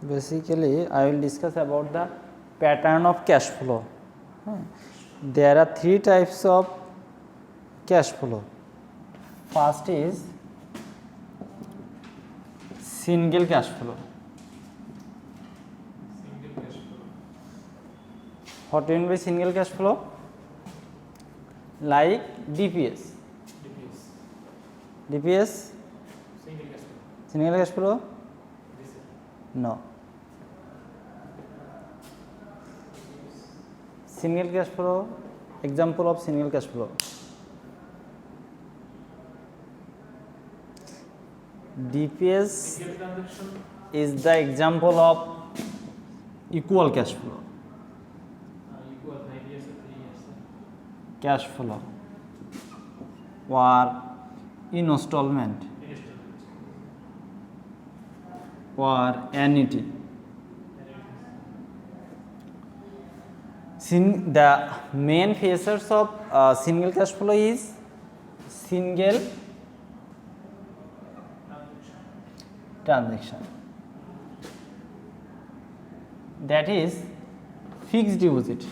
Basically, I will discuss about the pattern of cash flow. There are three types of cash flow. First is single cash flow. What do you mean by single cash flow? Like DPS. DPS? Single cash flow? No. Single cash flow, example of single cash flow. DPS is the example of equal cash flow. Cash flow or installment or annuity. The main features of single cash flow is single transaction, that is fixed deposit.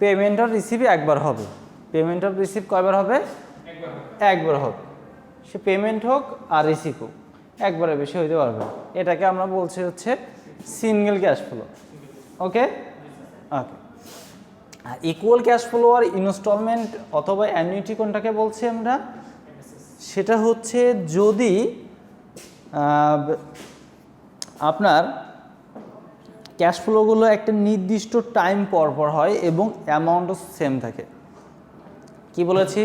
Payment of receive একবার হবে, payment of receive কয়বার হবে? একবার হবে। সে payment হোক আর receive হোক, একবারের বেশি হইতে পারবে। এটাকে আমরা বলছি হচ্ছে সিঙ্গেল ক্যাশ ফ্লো। ওকে ওকে। ইকুয়াল ক্যাশ ফ্লো আর ইনস্টলমেন্ট অথবা অ্যানুইটি কোনটাকে বলছি আমরা? সেটা হচ্ছে যদি আপনার ক্যাশ ফ্লোগুলো একটা নির্দিষ্ট টাইম পর পর হয় এবং অ্যামাউন্টও সেম থাকে। কি বলেছি?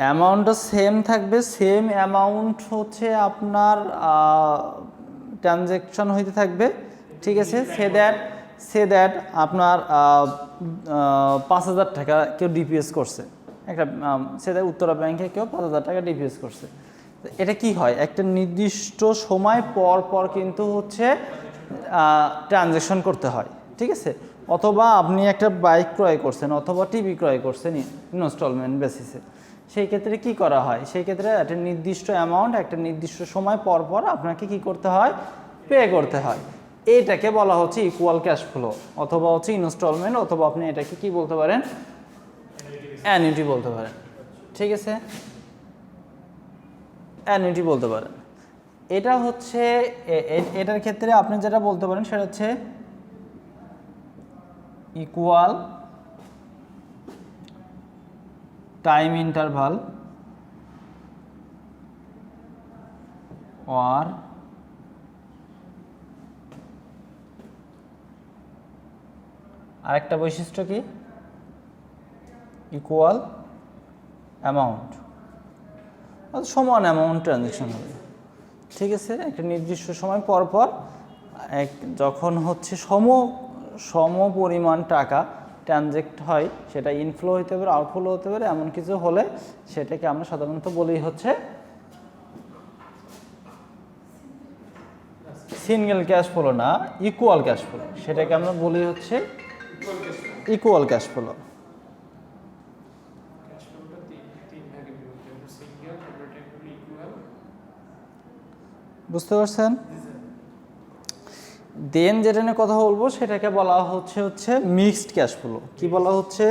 অ্যামাউন্টও সেম থাকবে, সেম অ্যামাউন্ট হচ্ছে আপনার ট্রানজ্যাকশন হইতে থাকবে, ঠিক আছে? সে দ্যাট আপনার 5,000 টাকা কেউ ডিপিএস করছে, একটা সে দ্যাট উত্তরা ব্যাংকে কেউ 5,000 টাকা ডিপিএস করছে। এটা কি হয়? একটা নির্দিষ্ট সময় পর পর কিন্তু হচ্ছে ট্রানজ্যাকশন করতে হয়, ঠিক আছে? অথবা আপনি একটা বাইক ক্রয় করছেন অথবা টিভি ক্রয় করছেন ইনস্টলমেন্ট বেসিসে, সেই ক্ষেত্রে কি করা হয়? সেই ক্ষেত্রে একটা নির্দিষ্ট অ্যামাউন্ট একটা নির্দিষ্ট সময় পর পর আপনাকে কি করতে হয়? পে করতে হয়। এইটাকে বলা হচ্ছে ইকুয়াল ক্যাশ ফ্লো অথবা হচ্ছে ইনস্টলমেন্ট, অথবা আপনি এটাকে কি বলতে পারেন? অ্যানুইটি বলতে পারেন, ঠিক আছে? অ্যানুইটি বলতে পারেন। এটা হচ্ছে এটার ক্ষেত্রে আপনি যেটা বলতে পারেন সেটা হচ্ছে ইকুয়াল টাইম ইন্টারভাল or আরেকটা বৈশিষ্ট্য কি? ইকুয়াল অ্যামাউন্ট, সমান অ্যামাউন্ট ট্রানজ্যাকশন হবে, ঠিক আছে? একটা নির্দিষ্ট সময় পর পর যখন হচ্ছে সম পরিমাণ টাকা ট্রানজ্যাক্ট হয়, সেটা ইনফ্লো হতে পারে, আউটফ্লো হতে পারে, এমন কিছু হলে সেটাকে আমরা সাধারণত বলি হচ্ছে সিঙ্গেল ক্যাশ ফ্লো, না ইকুয়াল ক্যাশ ফ্লো। সেটাকে আমরা বলি হচ্ছে ইকুয়াল ক্যাশ ফ্লো। বুঝতে পারছেন? দেন যেটা নিয়ে কথা বলবো সেটাকে বলা হচ্ছে মিক্সড ক্যাশ ফ্লো। কি বলা হচ্ছে?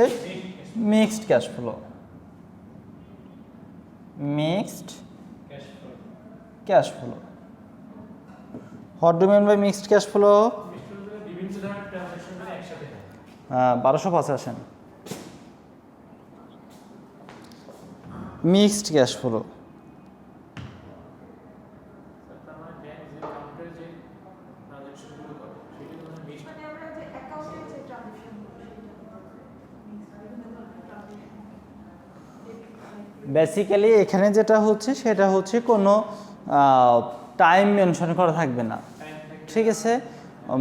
Mixed cash flow. Mixed cash flow. What do mean by mixed cash flow? 1205 আসেন। মিক্সড ক্যাশ ফ্লো বেসিক্যালি এখানে যেটা হচ্ছে সেটা হচ্ছে কোনো টাইম মেনশন করা থাকবে না, ঠিক আছে?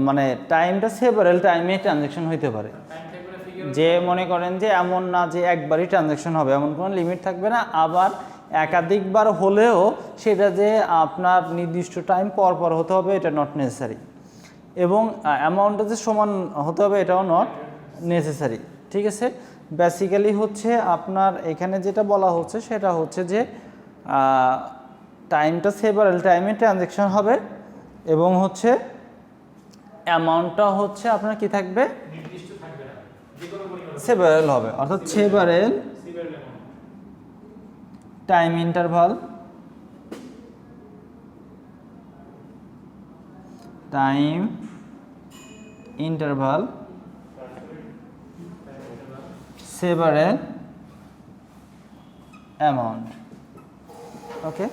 মানে টাইমটা সেভারেল টাইমে ট্রানজ্যাকশন হইতে পারে, যে মনে করেন যে এমন না যে একবারই ট্রানজ্যাকশন হবে, এমন কোনো লিমিট থাকবে না। আবার একাধিকবার হলেও সেটা যে আপনার নির্দিষ্ট টাইম পর পর হতে হবে এটা নট নেসেসারি, এবং অ্যামাউন্টটা যে সমান হতে হবে এটাও নট নেসেসারি, ঠিক আছে? বেসিক্যালি হচ্ছে আপনার এখানে যেটা বলা হচ্ছে সেটা হচ্ছে যে টাইমটা সেভারেল টাইমে ট্রানজ্যাকশন হবে এবং হচ্ছে অ্যামাউন্টটা হচ্ছে আপনার কি থাকবে, সেভারেল হবে, অর্থাৎ several time interval several amount. ওকে,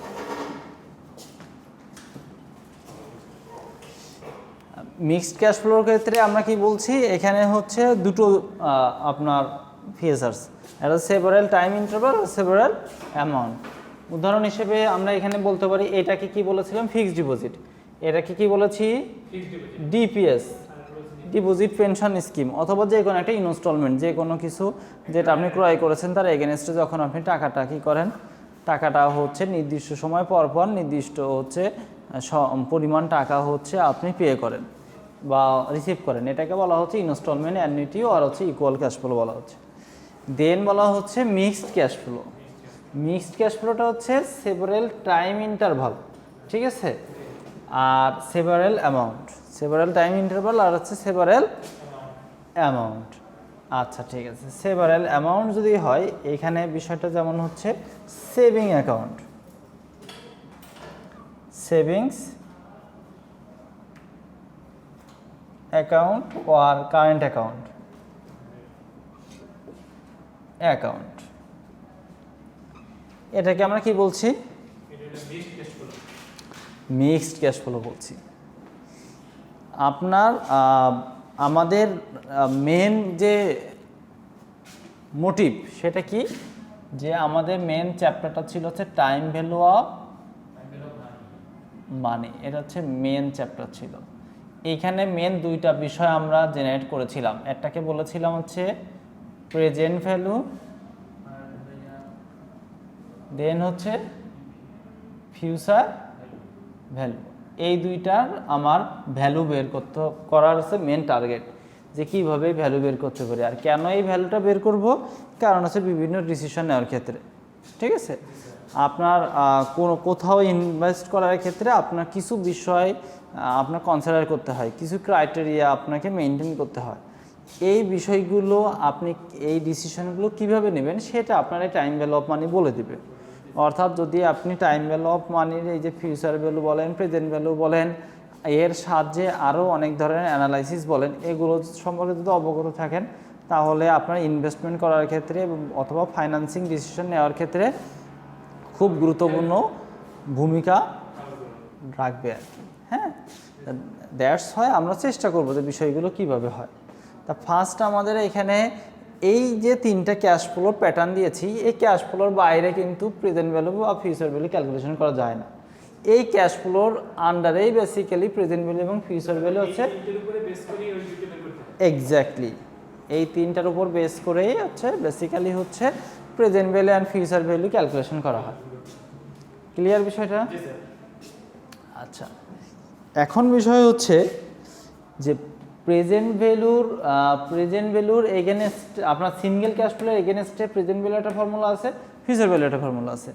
মিক্সড ক্যাশ ফ্লোর ক্ষেত্রে আমরা কি বলছি, এখানে হচ্ছে দুটো আপনার ফিচার্স, এটা সেভারেল টাইম ইন্টারভাল আর সেভারেল অ্যামাউন্ট। উদাহরণ হিসেবে আমরা এখানে বলতে পারি এটাকে কি বলেছিলাম, ফিক্সড ডিপোজিট, এটাকে কি বলেছি, ডিপিএস, ডিপোজিট পেনশন স্কিম, অথবা যে কোনো একটা ইনস্টলমেন্ট, যে কোনো কিছু যেটা আপনি ক্রয় করেছেন তার এগেনস্টে যখন আপনি টাকাটা কি করেন, টাকাটা হচ্ছে নির্দিষ্ট সময় পর পর নির্দিষ্ট হচ্ছে পরিমাণ টাকা হচ্ছে আপনি পে করেন বা রিসিভ করেন, এটাকে বলা হচ্ছে ইনস্টলমেন্ট, অ্যানুইটি আর হচ্ছে ইকুয়াল ক্যাশ ফ্লো বলা হচ্ছে। দেন বলা হচ্ছে mixed cash flow. Mixed cash ফ্লোটা হচ্ছে সেভারেল টাইম ইন্টারভাল, ঠিক আছে, আর several amount, several time interval আর হচ্ছে সেভারেল অ্যামাউন্ট। আচ্ছা ঠিক আছে, সেভারেল অ্যামাউন্ট যদি হয় এখানে বিষয়টা যেমন হচ্ছে সেভিং অ্যাকাউন্ট, সেভিংস অ্যাকাউন্ট আর কারেন্ট অ্যাকাউন্ট এটাকে আমরা কি বলছি, মিক্সড ক্যাশ ফ্লো বলছি। আপনার আমাদের মেন যে মোটিভ সেটা কি, যে আমাদের মেন চ্যাপ্টারটা ছিল হচ্ছে টাইম ভ্যালু অফ মানি, এটা হচ্ছে মেন চ্যাপ্টার ছিল। এইখানে মেন দুইটা বিষয় আমরা জেনারেট করেছিলাম, একটাকে বলেছিলাম হচ্ছে প্রেজেন্ট ভ্যালু, দেন হচ্ছে ফিউচার ভ্যালু। এই দুইটার আমার ভ্যালু বের করার হচ্ছে মেন টার্গেট, যে কীভাবে ভ্যালু বের করতে পারি আর কেন এই ভ্যালুটা বের করব, কারণ হচ্ছে বিভিন্ন ডিসিশন নেওয়ার ক্ষেত্রে, ঠিক আছে। আপনার কোথাও ইনভেস্ট করার ক্ষেত্রে আপনার কিছু বিষয় আপনার কনসিডার করতে হয়, কিছু ক্রাইটেরিয়া আপনাকে মেনটেন করতে হয়। এই বিষয়গুলো আপনি এই ডিসিশনগুলো কিভাবে নেবেন সেটা আপনার এই টাইম ভ্যালু অফ মানি বলে দিবে। অর্থাৎ যদি আপনি টাইম ভ্যালু অফ মানির এই যে ফিউচার ভ্যালু বলেন, প্রেজেন্ট ভ্যালু বলেন, এর সাহায্যে আরও অনেক ধরনের অ্যানালাইসিস বলেন, এগুলো সম্পর্কে যদি অবগত থাকেন তাহলে আপনার ইনভেস্টমেন্ট করার ক্ষেত্রে অথবা ফাইন্যান্সিং ডিসিশন নেওয়ার ক্ষেত্রে খুব গুরুত্বপূর্ণ ভূমিকা রাখবে আর কি। হ্যাঁ, দ্যাটস হয় আমরা চেষ্টা করবো যে বিষয়গুলো কিভাবে হয়। তা ফার্স্ট আমাদের এখানে এই যে তিনটা ক্যাশ ফ্লোর প্যাটার্ন দিয়েছি, এই ক্যাশ ফ্লোর বাইরে কিন্তু প্রেজেন্ট ভ্যালু বা ফিউচার ভ্যালু ক্যালকুলেশন করা যায় না। এই ক্যাশ ফ্লোর আন্ডারেই বেসিক্যালি প্রেজেন্ট ভ্যালু এবং ফিউচার ভ্যালু হচ্ছে এক্স্যাক্টলি এই তিনটার উপর বেস করেই হচ্ছে বেসিক্যালি হচ্ছে present value and future value calculation করা হয়। ক্লিয়ার বিষয়টা? আচ্ছা, এখন বিষয় হচ্ছে যে প্রেজেন্ট ভ্যালুর এগেনস্ট আপনার সিঙ্গেল ক্যাশ ফ্লোর এগেনস্টে প্রেজেন্ট ভ্যালু একটা ফর্মুলা আছে, ফিউচার ভ্যালু একটা ফর্মুলা আছে।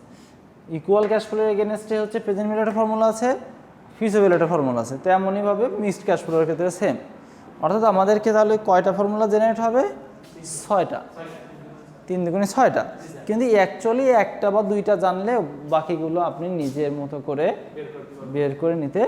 ইকুয়াল ক্যাশ ফ্লোর এগেনস্টে হচ্ছে প্রেজেন্ট ভ্যালু একটা ফর্মুলা আছে, ফিউচার ভ্যালু একটা ফর্মুলা আছে। তেমনইভাবে মিক্সড ক্যাশ ফ্লোর ক্ষেত্রে সেম। অর্থাৎ আমাদেরকে তাহলে কয়টা ফর্মুলা জেনারেট হবে? 6টা, 3 দুগুণে 6টা। কিন্তু অ্যাকচুয়ালি একটা বা দুইটা জানলে বাকিগুলো আপনি নিজের মতো করে বের করে নিতে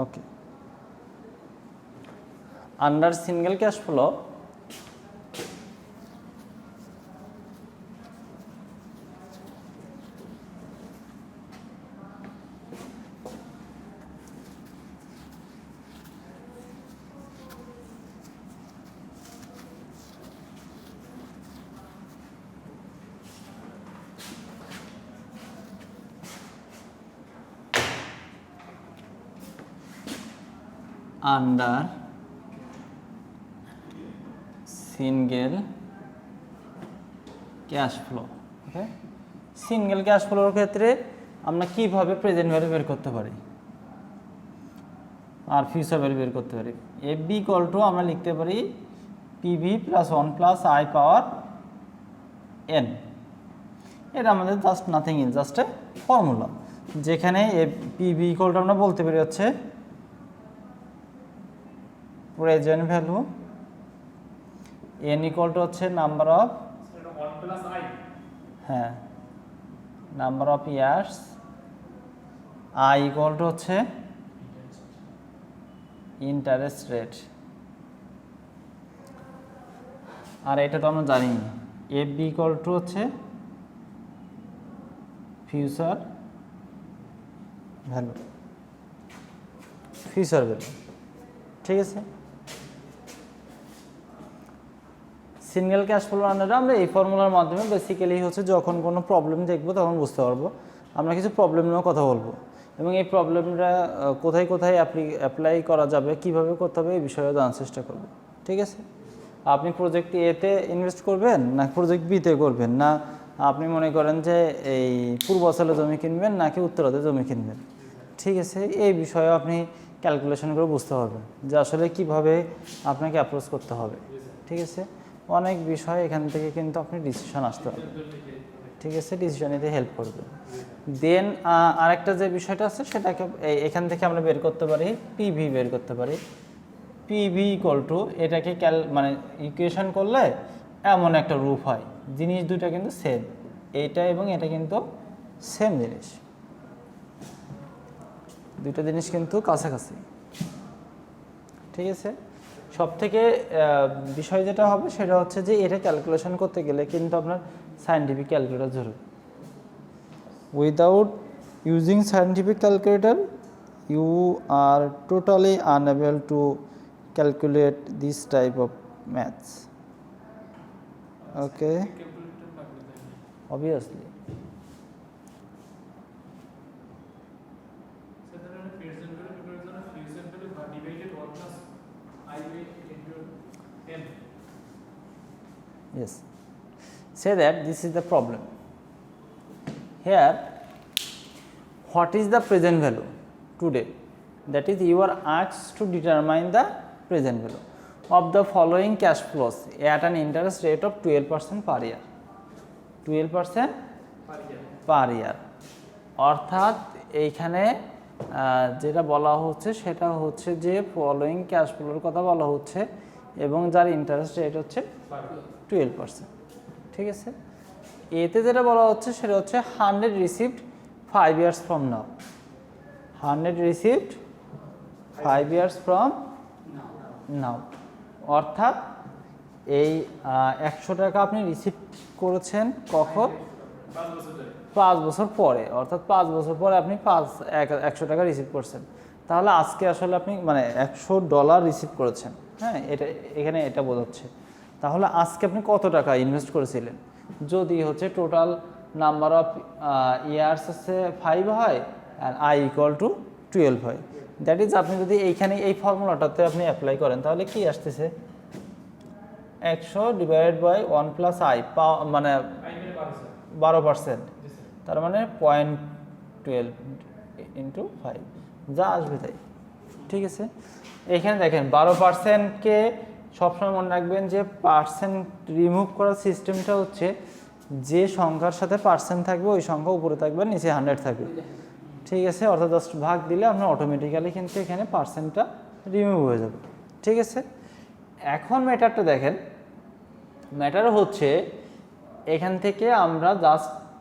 okay, under single cash flow under single cash flow. Okay, single cash ফ্লোর ক্ষেত্রে আমরা কিভাবে প্রেজেন্ট ভ্যালু বের করতে পারি আর ফিউচার ভ্যালু বের করতে পারি? এফ বি ইকুয়াল টু আমরা লিখতে পারি PV plus 1 plus I power N. এটা আমাদের just nothing is just a formula, যেখানে পিভি ইকুয়াল টু আমরা বলতে পারি হচ্ছে present value, N equal to হচ্ছে নাম্বার অফ, হ্যাঁ, number of years, I equal two হচ্ছে ইন্টারেস্ট রেট, আর এটা তো আমরা জানি এফ বি ইকুয়াল টু হচ্ছে ফিউচার ভ্যালু, ফিউচার ভ্যালু। ঠিক আছে, সিঙ্গেল ক্যাশ ফ্লো আন্ডারে আমরা এই ফর্মুলার মাধ্যমে বেসিক্যালি হচ্ছে যখন কোনো প্রবলেম দেখবো তখন বুঝতে পারবো। আমরা কিছু প্রবলেম নিয়েও কথা বলবো এবং এই প্রবলেমটা কোথায় কোথায় অ্যাপ্লাই করা যাবে, কিভাবে করতে হবে এই বিষয়ে জানার চেষ্টা করব। ঠিক আছে, আপনি প্রজেক্ট এতে ইনভেস্ট করবেন না প্রজেক্ট বিতে করবেন, না আপনি মনে করেন যে এই পূর্বাঞ্চলে জমি কিনবেন নাকি উত্তরাতে জমি কিনবেন। ঠিক আছে, এই বিষয়ে আপনি ক্যালকুলেশন করে বুঝতে পারবেন যে আসলে কিভাবে আপনাকে অ্যাপ্রোচ করতে হবে। ঠিক আছে, অনেক বিষয় এখান থেকে কিন্তু আপনি ডিসিশন আসতে হবে। ঠিক আছে, ডিসিশন নিতে হেল্প করবে। দেন আরেকটা যে বিষয়টা আছে সেটাকে এখান থেকে আমরা বের করতে পারি, পিভি বের করতে পারি। পিভি ইকুয়াল টু এটাকে মানে ইকুয়েশন করলে এমন একটা রূপ হয়, জিনিস দুটা কিন্তু সেম, এটা এবং এটা কিন্তু সেম জিনিস, দুইটা জিনিস কিন্তু কাছাকাছি। ঠিক আছে, সব থেকে বিষয় যেটা হবে সেটা হচ্ছে যে এটা ক্যালকুলেশন করতে গেলে কিন্তু আপনার সায়েন্টিফিক ক্যালকুলেটর জরুরি। Without using scientific calculator you are totally unable to calculate this type of maths. Okay, obviously. Yes, say that this is the problem. Here, what is the present value today? That is, you are asked to determine the present value of the following cash flows at an interest rate of 12% per year. 12% per year. অর্থাৎ এইখানে যেটা বলা হচ্ছে সেটা হচ্ছে যে following cash floor কথা বলা হচ্ছে এবং যার ইন্টারেস্ট রেট হচ্ছে 12%। ঠিক আছে, এতে যেটা বলা হচ্ছে সেটা হচ্ছে 100 received 5 years from now, 100 received 5 years from now। অর্থাৎ এই 100 টাকা আপনি রিসিভ করেছেন কখন? 5 বছর পরে, অর্থাৎ 5 বছর পরে আপনি 100 টাকা রিসিভ করছেন। তাহলে আজকে আসলে আপনি মানে $100 রিসিভ করেছেন, হ্যাঁ, এটা এখানে এটা বোঝাচ্ছে। তাহলে আজকে আপনি কত টাকা ইনভেস্ট করেছিলেন? যদি হচ্ছে টোটাল নাম্বার অফ ইয়ার্স হচ্ছে 5 হয় আর আই ইকুয়াল টু 12 হয়, দ্যাট ইজ আপনি যদি এইখানে এই ফর্মুলাটাতে আপনি অ্যাপ্লাই করেন তাহলে কি আসতেছে? 100 ডিভাইডেড বাই 1 প্লাস আই, মানে 12%, তার মানে 0.12 ইন্টু 5, যা আসবে তাই। ঠিক আছে, এইখানে দেখেন 12%কে সবসময় মনে রাখবেন যে পার্সেন্ট রিমুভ করার সিস্টেমটা হচ্ছে যে সংখ্যার সাথে পার্সেন্ট থাকবে ওই সংখ্যা উপরে থাকবে, নিচে 100 থাকবে। ঠিক আছে, অর্থাৎ জাস্ট ভাগ দিলে আপনার অটোমেটিক্যালি কিন্তু এখানে পার্সেন্টটা রিমুভ হয়ে যাবে। ঠিক আছে, এখন ম্যাটারটা দেখেন, ম্যাটার হচ্ছে এখান থেকে আমরা জাস্ট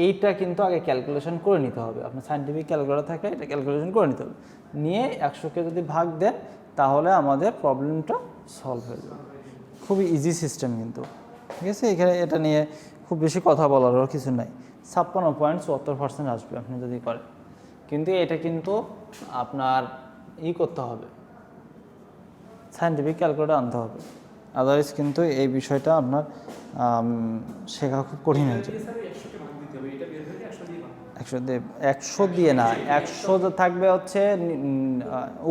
এইটা কিন্তু আগে ক্যালকুলেশন করে নিতে হবে। আপনার সায়েন্টিফিক ক্যালকুলেটর থাকলে এটা ক্যালকুলেশন করে নিতে হবে, নিয়ে 100কে যদি ভাগ দেন তাহলে আমাদের প্রবলেমটা সলভ হয়ে যাবে। খুবই ইজি সিস্টেম কিন্তু, ঠিক আছে। এখানে এটা নিয়ে খুব বেশি কথা বলারও কিছু নাই। 56.74% আসবে আপনি যদি করেন, কিন্তু এটা কিন্তু আপনার করতে হবে, সায়েন্টিফিক ক্যালকুলেটর আনতে হবে, আদারওয়াইজ কিন্তু এই বিষয়টা আপনার শেখা খুব কঠিন হয়ে যায়। 100 দিয়ে না, 100 থাকবে হচ্ছে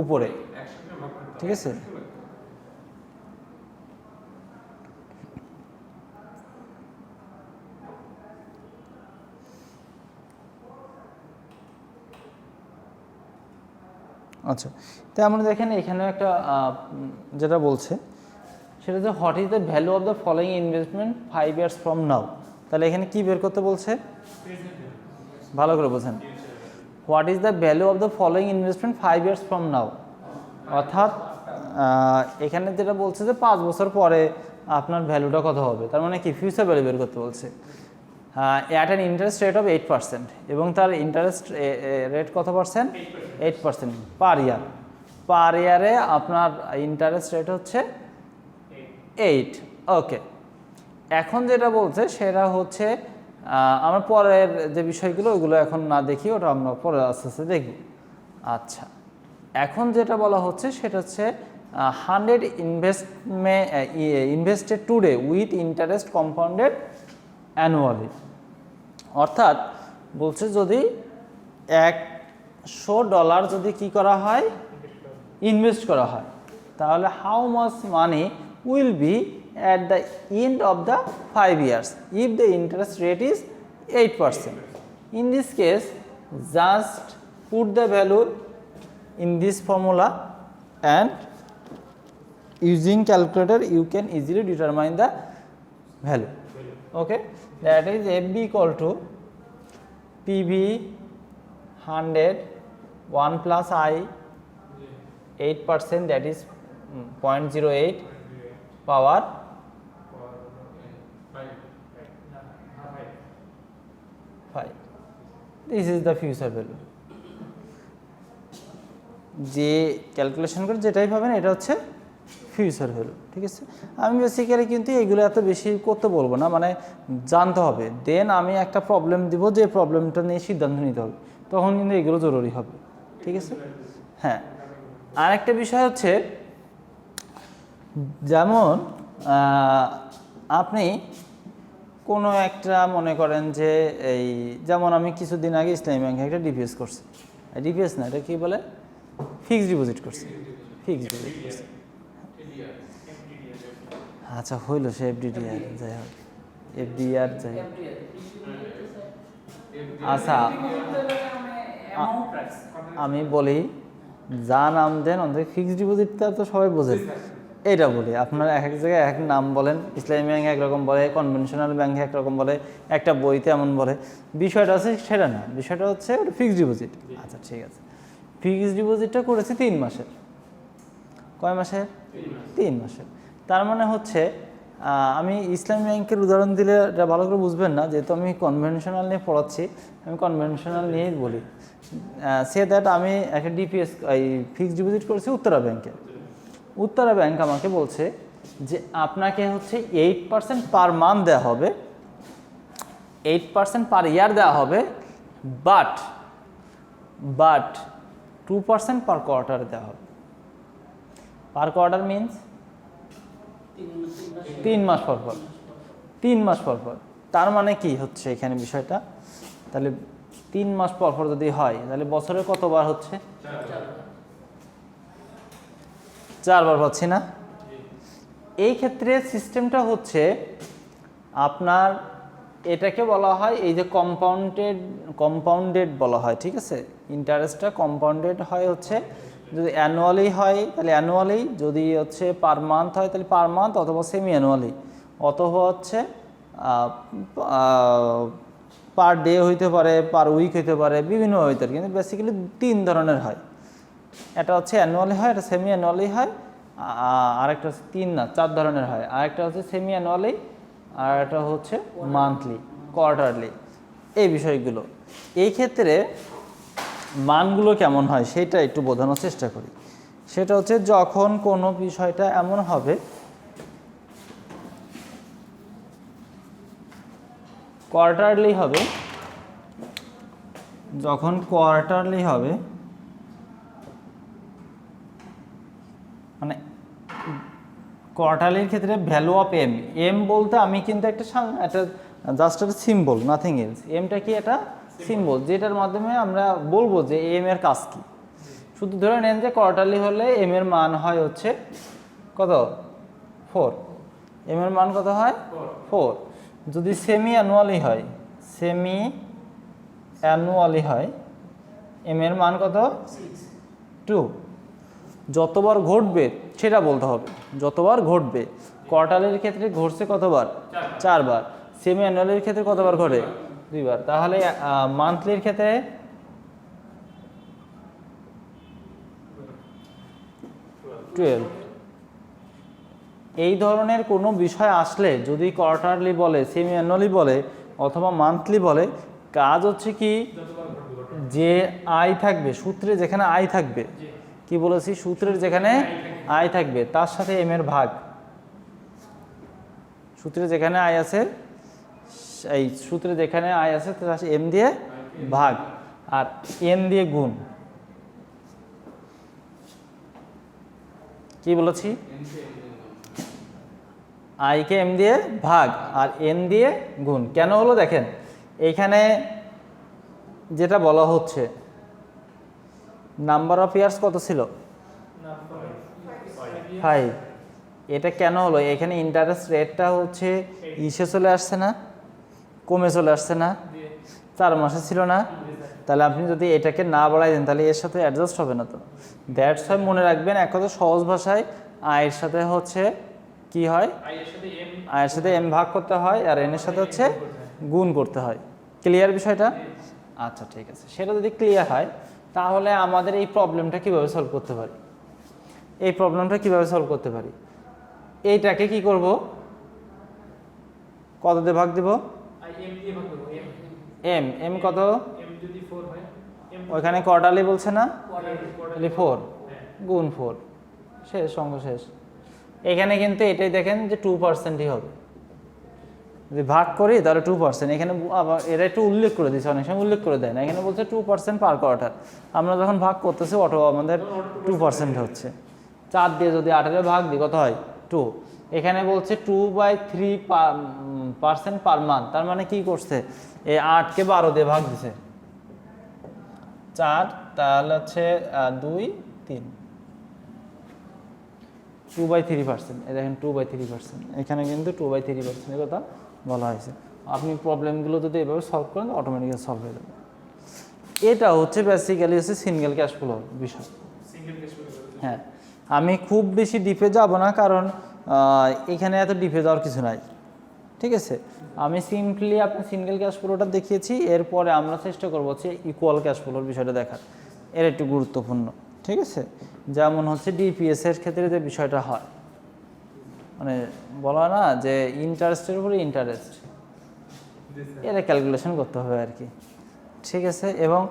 উপরে, ঠিক আছে। আচ্ছা, তো আমরা দেখেন এখানে একটা যেটা বলছে সেটা হচ্ছে what is the value of the following investment 5 years from now. তাহলে এখানে কি বের করতে বলছে, ভালো করে বোঝেন। What is the value of the following investment 5 years from now, অর্থাৎ এখানে যেটা বলছে যে 5 বছর পরে আপনার ভ্যালুটা কত হবে, তার মানে কি ফিউচার ভ্যালু বের করতে বলছে। At an interest rate of 8%, এবং তার ইন্টারেস্ট রেট কত পার্সেন্ট, 8% পার ইয়ার। পার ইয়ারে আপনার ইন্টারেস্ট রেট হচ্ছে 8। ওকে, এখন যেটা বলছে সেটা হচ্ছে আমরা পরের যে বিষয়গুলো ওইগুলো এখন না দেখি, ওটা আমরা পরে আস্তে আস্তে দেখব। আচ্ছা, এখন যেটা বলা হচ্ছে সেটা হচ্ছে 100 invested today with interest compounded annually, অর্থাৎ বলছে যদি $100 যদি কি করা হয়, ইনভেস্ট করা হয়, তাহলে how much money will be at the end of the 5 years if the interest rate is 8%. In this case, just put the value in this formula and using calculator you can easily determine the value. Okay, that is FB equal to PB 100 1 plus I 8%, that is 0.08 power 5. This is the future value. যে calculation করে যেটাই পাবেন এটা হচ্ছে future value, ঠিক আছে। আমি basically কিন্তু এগুলো এত বেশি করতে বলবো না, মানে জানতে হবে, দেন আমি একটা প্রবলেম দিব, যে প্রবলেমটা নিয়ে সিদ্ধান্ত নিতে হবে, তখন কিন্তু এগুলো জরুরি হবে, ঠিক আছে। হ্যাঁ, আর একটা বিষয় হচ্ছে যেমন আপনি কোনো একটা মনে করেন যে এই যেমন আমি কিছুদিন আগে ইসলামী ব্যাংকে একটা ডিপিএস করছি, ডিপিএস না এটা কি বলে, ফিক্সড ডিপোজিট করছি, ফিক্সড ডিপোজিট করছি। আচ্ছা হইল সে এফডিডিআর, যাই হোক এফডিআর যাই হোক। আচ্ছা আমি বলি যা নাম দেন অন্তত ফিক্সড ডিপোজিটটা তো সবাই বোঝেন, এটা বলি। আপনারা এক এক জায়গায় এক নাম বলেন, ইসলামী ব্যাংকে একরকম বলে, কনভেনশনাল ব্যাংকে একরকম বলে, একটা বইতে এমন বলে, বিষয়টা আছে সেটা না, বিষয়টা হচ্ছে ওটা ফিক্সড ডিপোজিট। আচ্ছা ঠিক আছে, ফিক্সড ডিপোজিটটা করেছি 3 মাসের। কয় মাসের? 3 মাসের। তার মানে হচ্ছে আমি ইসলামী ব্যাংকের উদাহরণ দিলে এটা ভালো করে বুঝবেন না, যেহেতু আমি কনভেনশনাল নিয়ে পড়াচ্ছি, আমি কনভেনশনাল নিয়েই বলি। সে দ্যাট আমি একটা ডিপিএস এই ফিক্সড ডিপোজিট করেছি উত্তরা ব্যাংকে। উত্তরা ব্যাংক আমাকে বলছে যে আপনাকে হচ্ছে 8% পার মান্থ দেওয়া হবে, 8% পার ইয়ার দেওয়া হবে, বাট 2% পার কোয়ার্টার দেওয়া হবে। পার কোয়ার্টার মিনস 3 মাস পর পর, 3 মাস পর পর। তার মানে কি হচ্ছে এখানে বিষয়টা, তাহলে 3 মাস পর পর যদি হয় তাহলে বছরে কতবার হচ্ছে? 4 বার পাচ্ছি না। এই ক্ষেত্রে সিস্টেমটা হচ্ছে আপনার এটাকে বলা হয় এই যে কম্পাউন্ডেড বলা হয়, ঠিক আছে। ইন্টারেস্টটা কম্পাউন্ডেড হয় হচ্ছে যদি অ্যানুয়ালি হয় তাহলে অ্যানুয়ালি, যদি হচ্ছে পার মান্থ হয় তাহলে পার মান্থ, অথবা সেমি অ্যানুয়ালি, অথবা হচ্ছে পার ডে হইতে পারে, পার উইক হইতে পারে, বিভিন্ন হইতে পারে, কিন্তু বেসিক্যালি 3 ধরনের হয়। এটা হচ্ছে অ্যানুয়ালি হয়, এটা সেমি অ্যানুয়ালি হয়, আরেকটা হচ্ছে 3 না 4 ধরনের হয়। আরেকটা হচ্ছে সেমি অ্যানুয়ালি, আর একটা হচ্ছে মান্থলি, কোয়ার্টারলি। এই বিষয়গুলো। এই ক্ষেত্রে মানগুলো কেমন হয় সেটা একটু বোঝানোর চেষ্টা করি। সেটা হচ্ছে যখন কোনো বিষয়টা এমন হবে কোয়ার্টারলি হবে, যখন কোয়ার্টারলি হবে মানে কোয়ার্টারলির ক্ষেত্রে ভ্যালু অফ এম, এম বলতে আমি কিন্তু একটা জাস্ট একটা সিম্বল, নাথিং এলস। এমটা কি? একটা সিম্বল যেটার মাধ্যমে আমরা বলবো যে এম এর কাজ কি। শুধু ধরে নেন যে কোয়ার্টারলি হলে এম এর মান হয় হচ্ছে কত? 4। এম এর মান কত হয়? 4। যদি সেমি অ্যানুয়ালি হয়, সেমি অ্যানুয়ালি হয়, এম এর মান কত? 2। যতবার ঘটবে সেটা বলতে হবে, যতবার ঘটবে। কোয়ার্টারলির ক্ষেত্রে ঘটছে কতবার? 4 বার। সেমি অ্যানুয়ালের ক্ষেত্রে কতবার ঘটে? 2 বার। তাহলে মান্থলির ক্ষেত্রে 12। এই ধরনের কোনো বিষয় আসলে যদি কোয়ার্টারলি বলে, সেমি অ্যানুয়ালি বলে অথবা মান্থলি বলে, কাজ হচ্ছে কি? যে আই থাকবে সূত্রে, যেখানে আই থাকবে, কি বলেছি? সূত্রের যেখানে আই থাকবে তার সাথে এম এর ভাগ। সূত্রে যেখানে আই আছে, এই সূত্রে যেখানে আই আছে তার সাথে এম দিয়ে ভাগ আর এন দিয়ে গুণ। কি বলেছি? আইকে এম দিয়ে ভাগ আর এন দিয়ে গুণ। কেন হলো দেখেন, এইখানে যেটা বলা হচ্ছে নাম্বার অফ ইয়ার্স কত ছিল? 5। এটা কেন হলো? এখানে ইন্টারেস্ট রেটটা হচ্ছে ইসে চলে আসছে না, কমে চলে আসছে না, 4 মাসে ছিল না। তাহলে আপনি যদি এটাকে না বাড়াই দেন তাহলে এর সাথে অ্যাডজাস্ট হবে না। তো দ্যাটস হয় মনে রাখবেন, এক কথা সহজ ভাষায় আয়ের সাথে হচ্ছে কি হয়? আয়ের সাথে এম ভাগ করতে হয় আর এন এর সাথে হচ্ছে গুণ করতে হয়। ক্লিয়ার বিষয়টা? আচ্ছা ঠিক আছে। সেটা যদি ক্লিয়ার হয় তাহলে আমাদের এই প্রবলেমটা কিভাবে সলভ করতে পারি? এই প্রবলেমটা কিভাবে সলভ করতে পারি? এইটাকে কি করব? কত দিয়ে ভাগ দেব? এম। এম কত? ওইখানে কোয়ার্টারলি বলছে না, তাহলে 4 গুণ 4। শেষ, অঙ্ক শেষ। এখানে কিন্তু এটাই দেখেন যে 2%ই হবে। যদি ভাগ করি তাহলে 2%। এখানে আবার এরা একটু উল্লেখ করে দিচ্ছে, অনেক সময় উল্লেখ করে দেয় না। এখানে বলছে 2% পার কোয়ার্টার। আমরা যখন ভাগ করতেছি অটো আমাদের 2% হচ্ছে। 4 দিয়ে যদি 8 ভাগ দিই কত হয়? 2। এখানে বলছে 2/3% পার মান্থ। তার মানে কি করছে? এই 8কে 12 দিয়ে ভাগ দিছে। 4 তাহলে হচ্ছে 2 3 2/3%। এই দেখেন 2/3%। এখানে কিন্তু 2/3% এর কথা বলা হয়েছে। আপনি প্রবলেমগুলো যদি এভাবে সলভ করেন অটোমেটিক্যালি সলভ হয়ে যাবে। এটা হচ্ছে বেসিক্যালি হচ্ছে সিঙ্গেল ক্যাশ ফ্লো বিষয়। হ্যাঁ, আমি খুব বেশি ডিপে যাব না, কারণ এখানে এত ডিপে যাওয়ার কিছু নাই। ঠিক আছে, আমি সিম্পলি আপনি সিঙ্গেল ক্যাশ ফ্লোটা দেখিয়েছি। এরপরে আমরা চেষ্টা করবো হচ্ছে ইকুয়াল ক্যাশ ফ্লোর বিষয়টা দেখার। এর একটু গুরুত্বপূর্ণ। ঠিক আছে, যেমন হচ্ছে ডিপিএস এর ক্ষেত্রে যে বিষয়টা হয়, মানে বলা না যে ইন্টারেস্টের উপরে ইন্টারেস্ট, এটা ক্যালকুলেশন করতে হবে আর কি। ঠিক আছে, এবং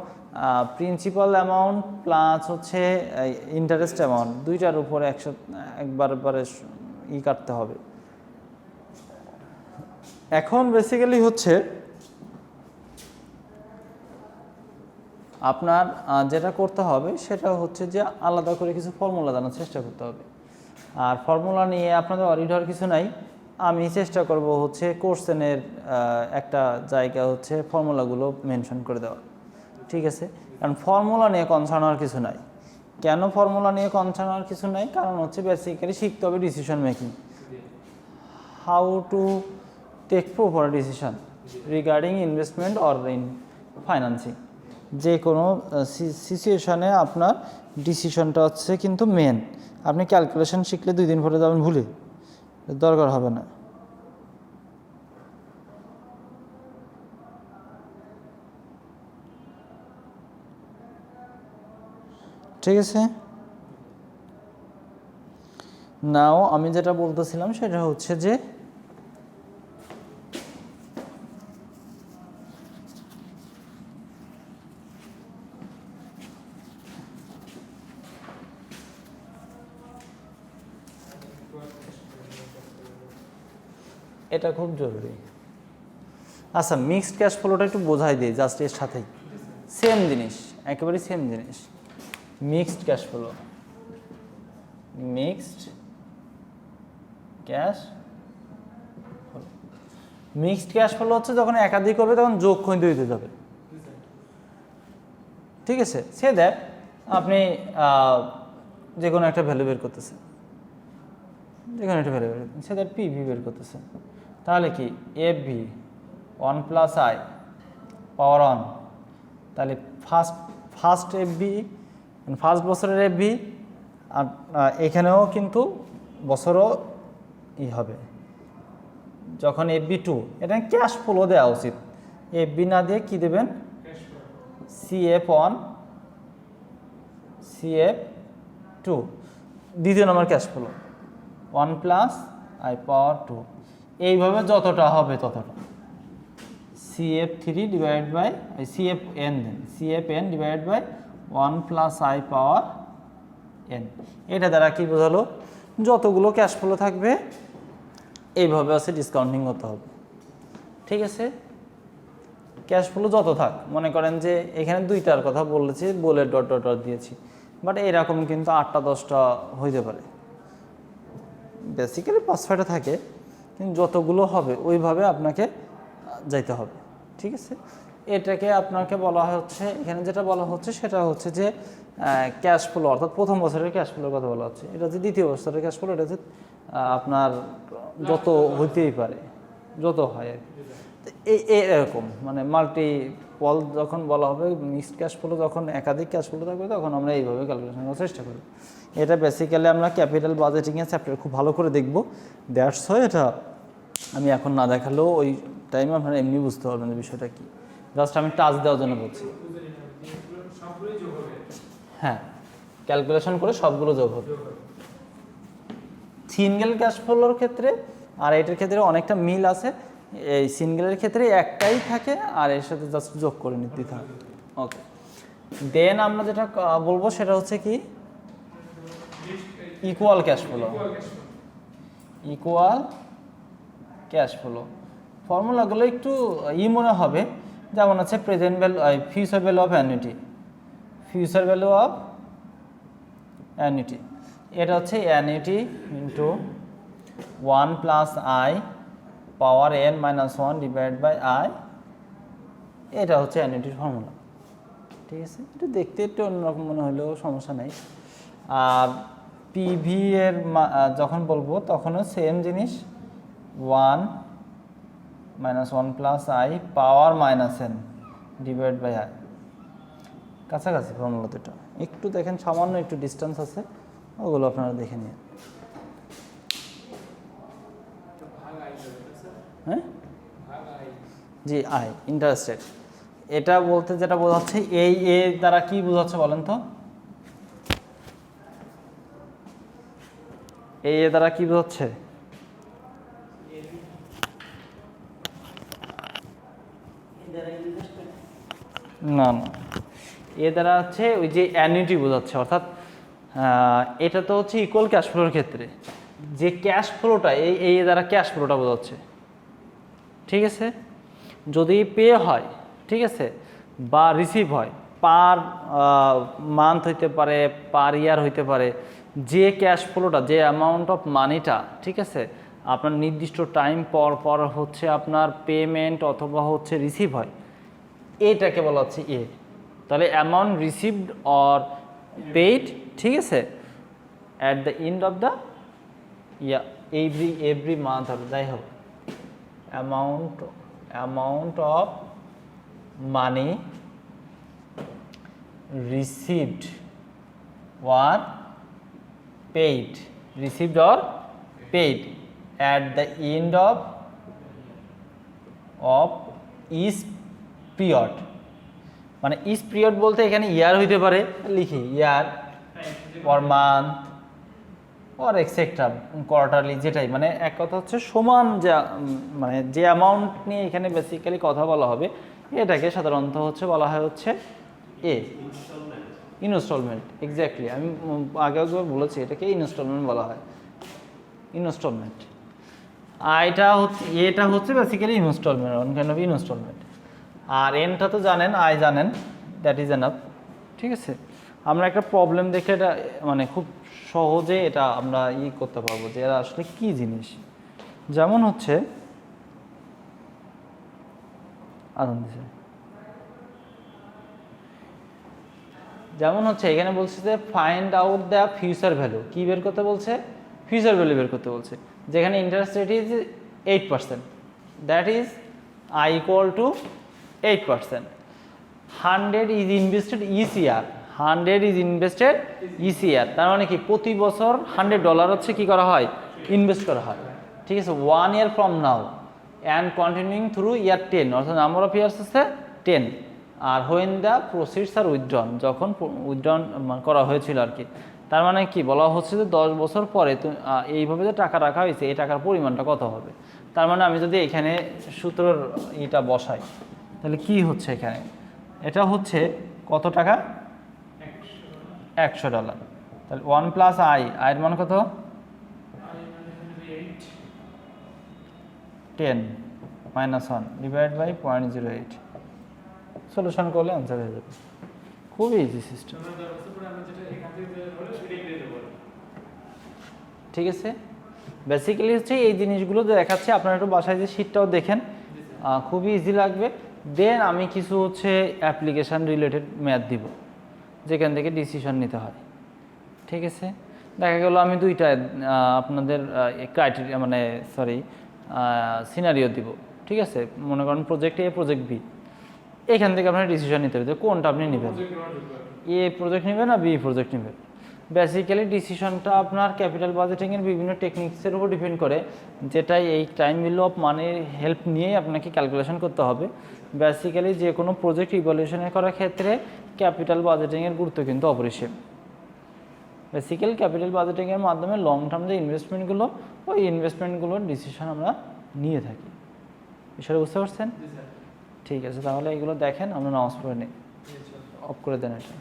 প্রিন্সিপাল অ্যামাউন্ট প্লাস হচ্ছে ইন্টারেস্ট অ্যামাউন্ট দুইটার উপরে একবারে কাটতে হবে। এখন বেসিক্যালি হচ্ছে আপনার যেটা করতে হবে সেটা হচ্ছে যে আলাদা করে কিছু ফর্মুলা জানার চেষ্টা করতে হবে। আর ফর্মুলা নিয়ে আপনাদের অরিড হওয়ার কিছু নাই। আমি চেষ্টা করব হচ্ছে কোশ্চেনের একটা জায়গা হচ্ছে ফর্মুলাগুলো মেনশন করে দেওয়া। ঠিক আছে, কারণ ফর্মুলা নিয়ে কনসার্ন হওয়ার কিছু নাই। কেন ফর্মুলা নিয়ে কনসার্ন হওয়ার কিছু নাই? কারণ হচ্ছে বেসিক্যালি শিখতে হবে decision making, how to take proper decision regarding investment or in financing. যে কোনো সিচুয়েশনে আপনার ডিসিশনটা হচ্ছে কিন্তু মেন। আপনি ক্যালকুলেশন শিখলে 2 দিন পরে যাবেন ভুলে, দরকার হবে না। ঠিক আছে, নাও আমি যেটা বলতেছিলাম সেটা হচ্ছে যে এটা খুব জরুরি। আচ্ছা, মিক্সড ক্যাশ ফ্লোটা একটু বোঝাই দিই জাস্ট এর সাথেই, সেম জিনিস, একেবারে সেম জিনিস। Mixed cash flow, mixed cash, mixed cash flow হচ্ছে যখন একাধিক করবে তখন যোগ করে দিতে যাবে, ঠিক আছে। সে দেখ আপনি যে কোনো একটা ভ্যালু বের করতেছেন, যে কোনো একটা ভ্যালু বের করতেছেন, সে দ্যাট পিভি বের করতেছেন, তাহলে কি এফ ভি 1 প্লাস আই পাওয়ার 1, তাহলে ফার্স্ট এফ ভি, ফার্স্ট বছরের এফ ভি, আর এখানেও কিন্তু বছরও হবে যখন এফ বি 2, এটা ক্যাশ ফ্লো দেওয়া উচিত, এফ বি না দিয়ে কী দেবেন, সিএফ 1 সিএফ 2, দ্বিতীয় নম্বর cash flow 1 plus I power 2, এইভাবে যতটা হবে ততটা, CF 3 divide by CF N, then CF N divide by 1 plus I power N. এটা দ্বারা কি বোঝালো, যতগুলো ক্যাশ ফ্লো থাকবে এইভাবে আছে ডিসকাউন্টিং করতে হবে, ঠিক আছে। ক্যাশ ফ্লো যত থাক, মনে করেন যে এখানে 2টার কথা বলেছি, বলে ডট ডট ডট দিয়েছি, বাট এরকম কিন্তু 8টা 10টা হইতে পারে, বেসিক্যালি 5-6টা থাকে, কিন্তু যতগুলো হবে ওইভাবে আপনাকে যাইতে হবে, ঠিক আছে। এটাকে আপনাকে বলা হচ্ছে, এখানে যেটা বলা হচ্ছে সেটা হচ্ছে যে ক্যাশ ফ্লো, অর্থাৎ প্রথম বছরের ক্যাশ ফ্লোর কথা বলা হচ্ছে। এটা যে দ্বিতীয় বছরের ক্যাশ ফ্লো, এটা হচ্ছে আপনার যত হইতেই পারে, যত হয় আর কি। এরকম মানে মাল্টিপল যখন বলা হবে, মিক্সড ক্যাশ ফ্লো যখন একাধিক ক্যাশ ফ্লো থাকবে তখন আমরা এইভাবে ক্যালকুলেশন করার চেষ্টা করি। এটা বেসিক্যালি আমরা ক্যাপিটাল বাজেটিংয়ের চ্যাপ্টারে খুব ভালো করে দেখব, দ্যাটস হয় এটা আমি এখন না দেখালেও ওই টাইমে আপনারা এমনি বুঝতে পারবেন যে বিষয়টা কী, জাস্ট আমি টাচ দেওয়ার জন্য বলছি। হ্যাঁ, ক্যালকুলেশন করে সবগুলো যোগ হবে। সিঙ্গেল ক্যাশ ফ্লোর ক্ষেত্রে আর এটার ক্ষেত্রে অনেকটা মিল আছে, এই সিঙ্গেলের ক্ষেত্রে একটাই থাকে আর এর সাথে জাস্ট যোগ করে নিতে হবে। ওকে, দেন আমরা যেটা বলবো সেটা হচ্ছে কি, equal cash flow. Equal cash flow ফর্মুলাগুলো একটু মনে হবে, যেমন আছে present value, future value of annuity, future value of annuity, এটা হচ্ছে annuity into 1 plus I power n minus 1 divide by i, এটা হচ্ছে অ্যানুইটির ফর্মুলা, ঠিক আছে। এটা দেখতে একটু অন্যরকম মনে হলেও সমস্যা নেই। আর পিভি এর যখন বলবো তখনও সেম জিনিস, 1 minus 1 plus I power minus N divide by I, কাছাকাছি ফর্মুলা দুটো, একটু দেখেন সামান্য একটু ডিস্টেন্স আছে, ওগুলো আপনারা দেখে নিন। হ্যাঁ জি, আই ইন্টারেস্টেড, এটা বলতে যেটা বোঝাচ্ছে, এই এ দ্বারা কি বোঝাচ্ছে বলেন তো, এই এ দ্বারা কি বোঝাচ্ছে, না না, এ দ্বারা হচ্ছে ওই যে অ্যানুইটি বোঝাচ্ছে, অর্থাৎ এটা তো হচ্ছে ইকুয়াল ক্যাশ ফ্লোর ক্ষেত্রে যে ক্যাশ ফ্লোটা, এই দ্বারা ক্যাশ ফ্লোটা বোঝাচ্ছে, ঠিক আছে। যদি পে হয়, ঠিক আছে, বা রিসিভ হয়, পার মান্থ হইতে পারে, পার ইয়ার হইতে পারে, যে ক্যাশ ফ্লোটা, যে অ্যামাউন্ট অফ মানিটা, ঠিক আছে, আপনার নির্দিষ্ট টাইম পর পর হচ্ছে আপনার পেমেন্ট অথবা হচ্ছে রিসিভ হয়, এটাকে বলা হচ্ছে এ। তাহলে অ্যামাউন্ট রিসিভড অর পেইড, ঠিক আছে, at the end of the yeah, every month হবে, যাই হোক, amount of money received or paid, received or paid at the end of each period, মানে each period বলতে এখানে ইয়ার হইতে পারে, লিখি ইয়ার or month or etc quarterly, যেটাই, মানে এক কথা হচ্ছে সমান যে মানে যে অ্যামাউন্ট নিয়ে এখানে বেসিক্যালি কথা বলা হবে, এটাকে সাধারণত হচ্ছে বলা হয় হচ্ছে এ, ইনস্টলমেন্ট। এক্স্যাক্টলি, আমি আগে একবার বলেছি এটাকে ইনস্টলমেন্ট বলা হয়, ইনস্টলমেন্ট। এটা হচ্ছে basically instalment, one kind of instalment. আর এনটা তো জানেন, আই জানেন, দ্যাট ইজ এনাফ। ঠিক আছে, আমরা একটা প্রবলেম দেখে এটা মানে খুব সহজে এটা আমরা করতে পারবো যে এরা আসলে কি জিনিস। যেমন হচ্ছে এখানে বলছে যে find out the future value. কি বের করতে বলছে? ফিউচার ভ্যালু বের করতে বলছে। যেখানে interest rate is 8%, that is I equal to 8%। 100 is invested each year, 100 is invested each year. তার মানে কি প্রতি বছর $100 হচ্ছে কি করা হয়? ইনভেস্ট করা হয়। ঠিক আছে, 1 year from now and continuing through year 10, অর্থাৎ নাম্বার অফ ইয়ার্স হচ্ছে 10। আর when the proceeds are withdrawn, যখন উইথড্রন করা হয়েছিল আর কি। তার মানে কি বলা হচ্ছে যে 10 বছর পরে এইভাবে যে টাকা রাখা হয়েছে এই টাকার পরিমাণটা কত হবে। তার মানে আমি যদি এখানে সূত্রের এটা বসাই তাহলে কি হচ্ছে এখানে? এটা হচ্ছে কত টাকা? $100। তাহলে 1 প্লাস আয়ের মান কত? 10 মাইনাস 1 ডিভাইড বাই 0.08। সলিউশন করলে আনসার হয়ে যাবে। খুবই ইজি সিস্টেম। ঠিক আছে, বেসিক্যালি হচ্ছে এই জিনিসগুলো দেখাচ্ছে, আপনারা একটু বাসায় যে শীটটাও দেখেন, খুবই ইজি লাগবে। দেন আমি কিছু হচ্ছে অ্যাপ্লিকেশান রিলেটেড ম্যাথ দিব, যেখান থেকে ডিসিশন নিতে হয়। ঠিক আছে, দেখা গেল আমি দুইটা আপনাদের ক্রাইটেরিয়া মানে সিনারিও দিব। ঠিক আছে, মনে করেন প্রজেক্ট এ, প্রজেক্ট বি। এখান থেকে আপনার ডিসিশন নিতে হবে যে কোনটা আপনি নেবেন, এ প্রজেক্ট নেবেন না বি প্রজেক্ট নেবেন। বেসিক্যালি ডিসিশনটা আপনার ক্যাপিটাল বাজেটিংয়ের বিভিন্ন টেকনিক্সের উপর ডিপেন্ড করে, যেটাই এই টাইম ভ্যালু অফ মানির হেল্প নিয়েই আপনাকে ক্যালকুলেশন করতে হবে। বেসিক্যালি যে কোনো প্রজেক্ট ইভ্যালুয়েশনের করার ক্ষেত্রে ক্যাপিটাল বাজেটিংয়ের গুরুত্ব কিন্তু অপরিসীম। বেসিক্যালি ক্যাপিটাল বাজেটিংয়ের মাধ্যমে লং টার্ম যে ইনভেস্টমেন্টগুলো, ওই ইনভেস্টমেন্টগুলোর ডিসিশন আমরা নিয়ে থাকি। বিষয়টা বুঝতে পারছেন? ঠিক আছে, তাহলে এগুলো দেখেন, আমরা নামাজ পড়ে নিই। অফ করে দেন এটা।